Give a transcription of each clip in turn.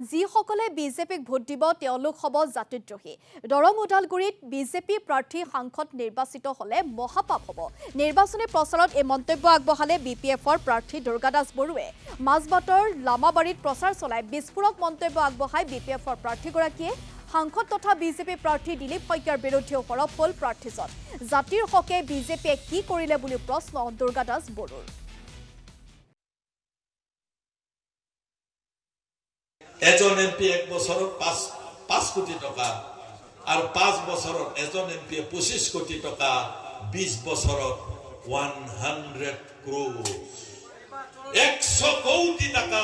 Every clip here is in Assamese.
যিসকলে বিজেপিক ভোট দিব তেওঁলোক হ'ব জাতিদ্ৰোহী। দৰং ওদালগুৰিত বিজেপি প্ৰাৰ্থী সাংসদ নিৰ্বাচিত হ'লে মহাপাপ হ'ব। নিৰ্বাচনী প্ৰচাৰত এই মন্তব্য আগবঢ়ালে বিপিএফৰ প্ৰাৰ্থী দুৰ্গা দাস বৰুৱে। মাজবাটৰ লামাবাৰীত প্ৰচাৰ চলাই বিস্ফোৰক মন্তব্য আগবঢ়াই বিপিএফৰ প্ৰাৰ্থীগৰাকীয়ে সাংসদ তথা বিজেপি প্ৰাৰ্থী দিলীপ শইকীয়াৰ বিৰুদ্ধেও সৰব হ'ল প্ৰাৰ্থীজন। জাতিৰ হকে বিজেপিয়ে কি কৰিলে বুলি প্ৰশ্ন দুৰ্গা দাস বৰুৰ। এজন এমপি এক বছৰত 5 কোটি টকা আৰ 5 বছৰত এজন এমপিয়ে 25 কোটি টকা, 20 বছৰত 100 ক্রোর 100 কোটি টাকা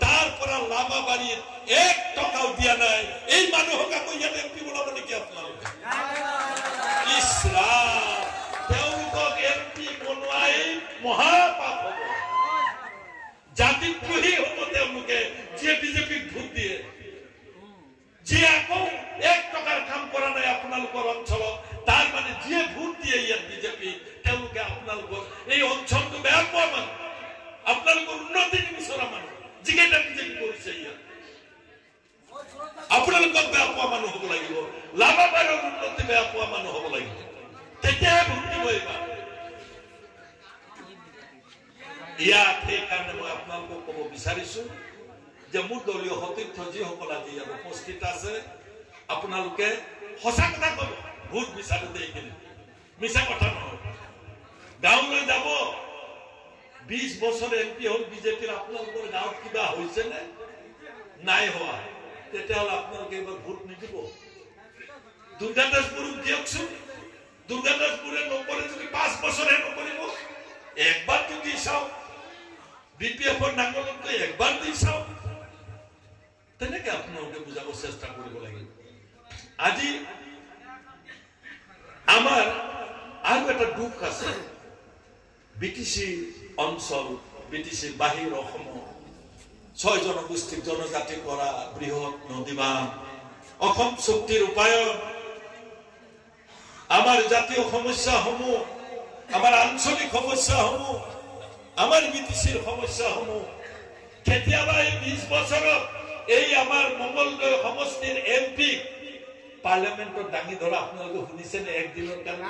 তারপরে লামাবাড়ির 1 টাকাও দিয়া নাই। এই মানুহক কইয়া এমপি বলাব নেকি আপনারা? ইসলাম তেওঁলোকক এমপি বনোৱাই মহাপাপ হ'ব। জাতিদ্ৰোহী হ'ব তেওঁলোকে যে বিজেপিক ভোট দিয়ে, যে আকৌ 1 টাকাৰ কাম কৰা নাই আপোনালোকৰ অঞ্চলত, তাৰ মানে যে ভোট দিয়ে ইয়াত বিজেপি, তেওঁলোকে আপোনালোকৰ এই অঞ্চলটো বেয়া পোৱা মানুহ, আপোনালোকৰ উন্নতি নিবিচৰা মানুহ, যিকেইটা বিজেপি কৰিছে ইয়াত আপোনালোকক বেয়া পোৱা মানুহ হ'ব লাগিব। লামাবাৰীৰ উন্নতি বেয়া পোৱা মানুহ হ'ব লাগিব, তেতিয়াহে ভোট দিব এইবাৰ। ইয়াত সেইকাৰণে মই আপোনালোকক ক'ব বিচাৰিছো যে মোৰ দলীয় সতীৰ্থ যিসকল আজি ইয়াত উপস্থিত আছে, আপোনালোকে সঁচা কথা ক'ব। ভোট বিচাৰোতে এইখিনি মিছা কথা নহয়। গাঁৱলৈ যাব, 20 বছৰ এমপি হ'ল বিজেপিৰ, আপোনালোকৰ গাঁৱত কিবা হৈছে নে নাই হোৱা? তেতিয়াহ'লে আপোনালোকে এইবাৰ ভোট নিদিব। দুৰ্গা দাস বৰুক দিয়কচোন। দুৰ্গা দাস বৰুৱে নকৰে যদি 5 বছৰহে নকৰিব, একবাৰ যদি চাওক, বিপিএফৰ নাঙলতকৈ একবাৰ দি চাওক, তেনেকে আপোনালোকে বুজাব চেষ্টা কৰিব লাগিব। আজি আমাৰ আৰু এটা দুখ আছে। বিটিসি অঞ্চল, বিটিসিৰ বাহিৰ অসমৰ 6 জনগোষ্ঠীক জনজাতি কৰা বৃহৎ নদীবান, অসম চুক্তিৰ ৰূপায়ণ, আমাৰ জাতীয় সমস্যাসমূহ, আমাৰ আঞ্চলিক সমস্যাসমূহ, আমাৰ বিটিসিৰ সমস্যাসমূহ কেতিয়াবা এই 20 বছৰত এই আমাৰ মঙ্গলদৈ সমষ্টিৰ এমপি পাৰ্লামেন্টত দাঙি ধৰা আপোনালোকে শুনিছেনে? একদিনৰ কাৰণে